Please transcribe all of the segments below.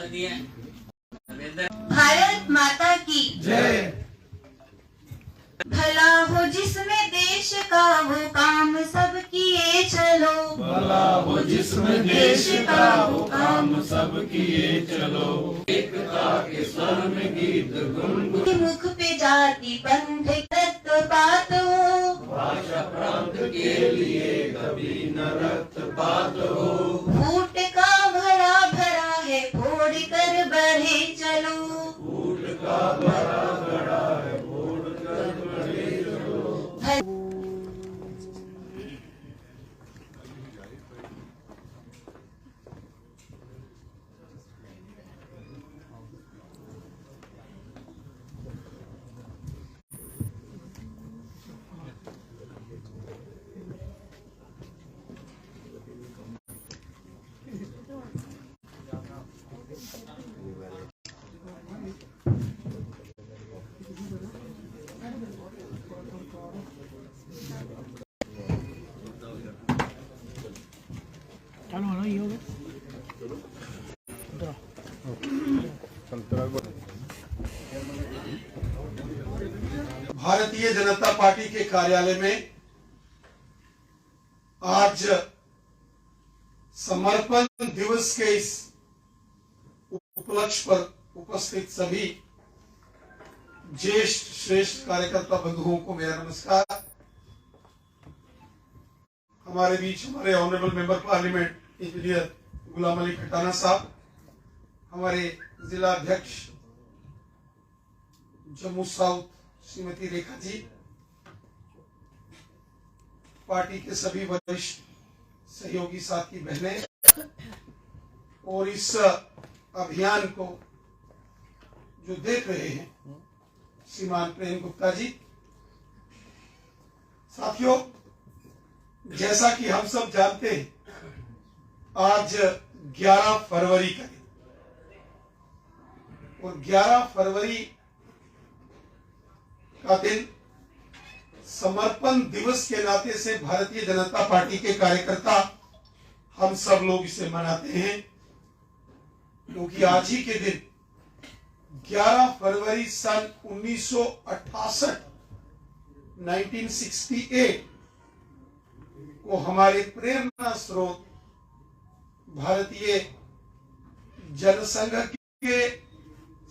आदरणीय भारत माता की जय। भला हो जिसमें देश का वो काम सब किए चलो, भला हो जिसमें देश का वो काम सब किए चलो। एकता के स्वर में गीत गुनगुन, मुख पे जाति पंथ तत्व बात हो, भाषा प्रांत के लिए कभी न रक्तपात हो। फूट का भरा भरा है फोड़ कर बढ़े चलो, फूट का भरा भरा है फोड़ कर बढ़े चलो। चालू होना ये होगा। भारतीय जनता पार्टी के कार्यालय में आज समर्पण दिवस के इस उपलक्ष्य पर उपस्थित सभी ज्येष्ठ श्रेष्ठ कार्यकर्ता बंधुओं को मेरा नमस्कार। हमारे बीच हमारे honourable member parliament engineer Ghulam Ali Khatana साहब, हमारे जिला अध्यक्ष जम्मू साउथ श्रीमती रेखा जी, पार्टी के सभी वरिष्ठ सहयोगी साथी बहनें और इस अभियान को जो देख रहे हैं श्रीमान प्रेम गुप्ता जी। साथियों, जैसा कि हम सब जानते हैं, आज 11 फरवरी का दिन और 11 फरवरी का दिन समर्पण दिवस के नाते से भारतीय जनता पार्टी के कार्यकर्ता हम सब लोग इसे मनाते हैं, क्योंकि आज ही के दिन 11 फरवरी सन 1968 1968 को हमारे प्रेरणा स्रोत भारतीय जनसंघ के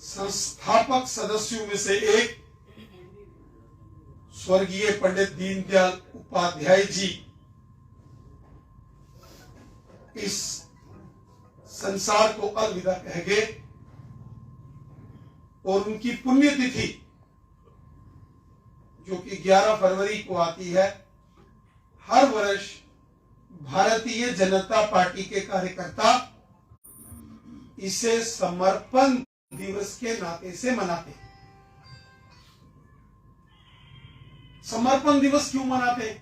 संस्थापक सदस्यों में से एक स्वर्गीय पंडित दीनदयाल उपाध्याय जी इस संसार को अलविदा कह गए और उनकी पुण्यतिथि जो कि 11 फरवरी को आती है, हर वर्ष भारतीय जनता पार्टी के कार्यकर्ता इसे समर्पण दिवस के नाते से मनाते हैं। समर्पण दिवस क्यों मनाते हैं?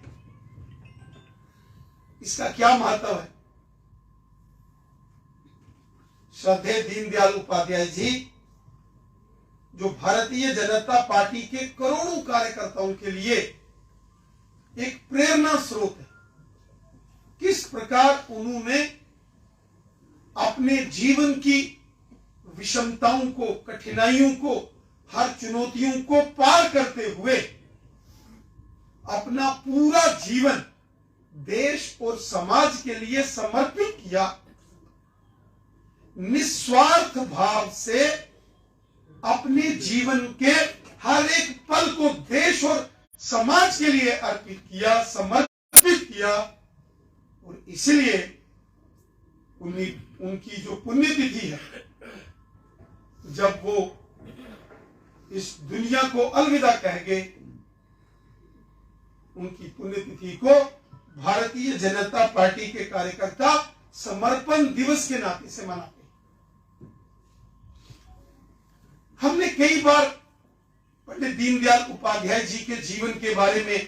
इसका क्या महत्व है? श्रद्धेय दीनदयाल उपाध्याय जी जो भारतीय जनता पार्टी के करोड़ों कार्यकर्ताओं के लिए एक प्रेरणा स्रोत है, किस प्रकार उन्होंने अपने जीवन की विषमताओं को, कठिनाइयों को, हर चुनौतियों को पार करते हुए अपना पूरा जीवन देश और समाज के लिए समर्पित किया, निस्वार्थ भाव से अपने जीवन के हर एक पल को देश और समाज के लिए अर्पित किया, समर्पित किया। और इसलिए उनकी जो पुण्यतिथि है, जब वो इस दुनिया को अलविदा कह गए, उनकी पुण्यतिथि को भारतीय जनता पार्टी के कार्यकर्ता समर्पण दिवस के नाते से मनाते हैं। हमने कई बार पंडित दीनदयाल उपाध्याय जी के जीवन के बारे में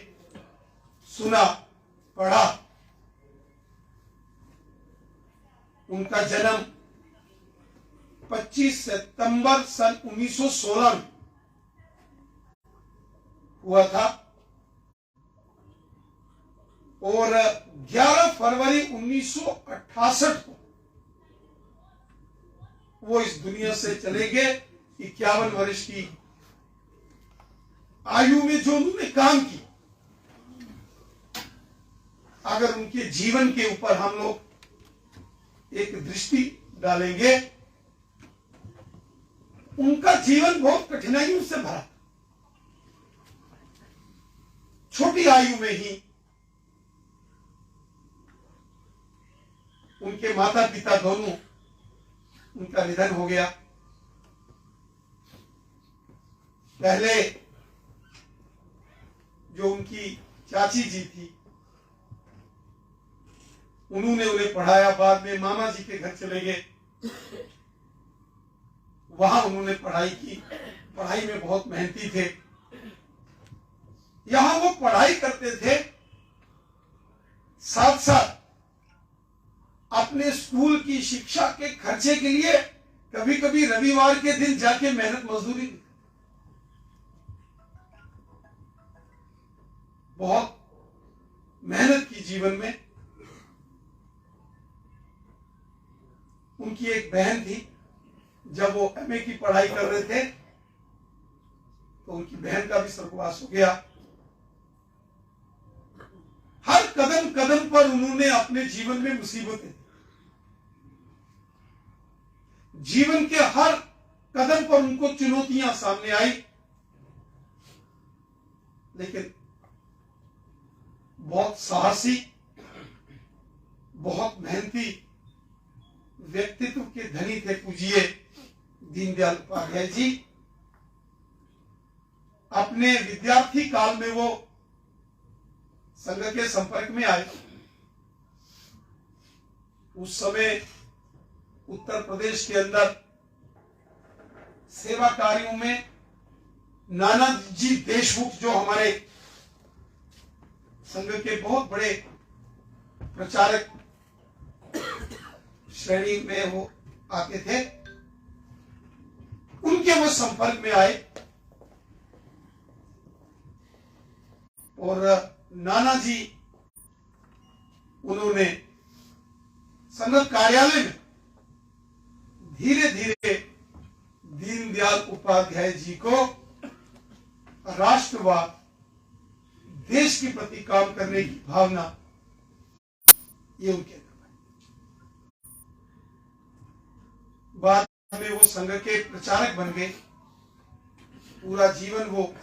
सुना, पढ़ा। उनका जन्म 25 सितंबर सन 1916 में हुआ था और 11 फरवरी 1968 को वो इस दुनिया से चले गए। 51 वर्ष की आयु में जो उन्होंने काम किया, अगर उनके जीवन के ऊपर हम लोग एक दृष्टि डालेंगे, उनका जीवन बहुत कठिनाइयों से भरा। छोटी आयु में ही उनके माता पिता दोनों, उनका निधन हो गया। पहले जो उनकी चाची जी थी, उन्होंने उन्हें पढ़ाया। बाद में मामा जी के घर चले गए, वहां उन्होंने पढ़ाई की। पढ़ाई में बहुत मेहनती थे। यहां वो पढ़ाई करते थे, साथ साथ अपने स्कूल की शिक्षा के खर्चे के लिए कभी कभी रविवार के दिन जाके मेहनत मजदूरी, बहुत मेहनत की जीवन में। उनकी एक बहन थी, जब वो एमए की पढ़ाई कर रहे थे तो उनकी बहन का भी स्वर्गवास हो गया। हर कदम कदम पर उन्होंने अपने जीवन में मुसीबतें, जीवन के हर कदम पर उनको चुनौतियां सामने आई, लेकिन बहुत साहसी, बहुत मेहनती व्यक्तित्व के धनी थे पूज्य दीनदयाल उपाध्याय जी। अपने विद्यार्थी काल में वो संघ के संपर्क में आए। उस समय उत्तर प्रदेश के अंदर सेवा कार्यों में नानाजी देशमुख, जो हमारे संघ के बहुत बड़े प्रचारक श्रेणी में वो आते थे, उनके वो संपर्क में आए। और नानाजी उन्होंने संघ कार्यालय में धीरे धीरे दीनदयाल उपाध्याय जी को राष्ट्रवाद, देश के प्रति काम करने की भावना, ये उनके अंदर। बाद में वो संघ के प्रचारक बन गए। पूरा जीवन वो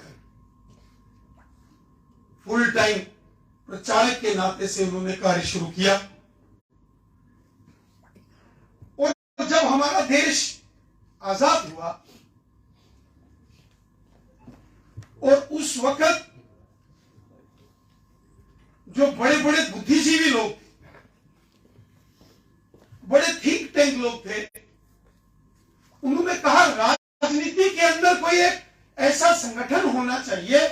फुल टाइम प्रचारक के नाते से उन्होंने कार्य शुरू किया। और जब हमारा देश आजाद हुआ और उस वक्त जो बड़े बड़े बुद्धिजीवी लोग थे, बड़े थिंक टैंक लोग थे, उन्होंने कहा राजनीति के अंदर कोई एक ऐसा संगठन होना चाहिए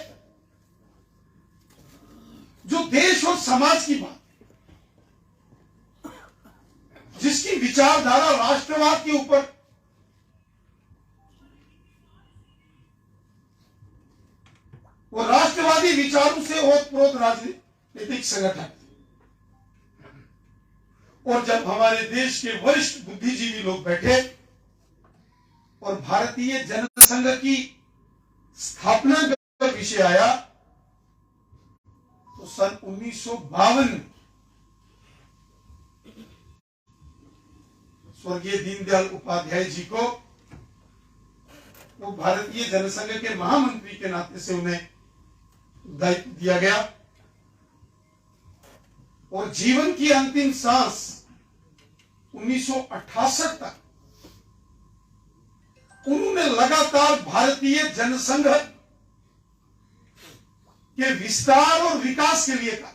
जो देश और समाज की बात, जिसकी विचारधारा राष्ट्रवाद के ऊपर, वो राष्ट्रवादी विचारों से ओतप्रोत राजनीतिक संगठन। और जब हमारे देश के वरिष्ठ बुद्धिजीवी लोग बैठे और भारतीय जनसंघ की स्थापना का विषय आया, तो सन 1952 में स्वर्गीय दीनदयाल उपाध्याय जी को वो भारतीय जनसंघ के महामंत्री के नाते से उन्हें दायित्व दिया गया। और जीवन की अंतिम सांस 1968 तक उन्होंने लगातार भारतीय जनसंघ के विस्तार और विकास के लिए कहा।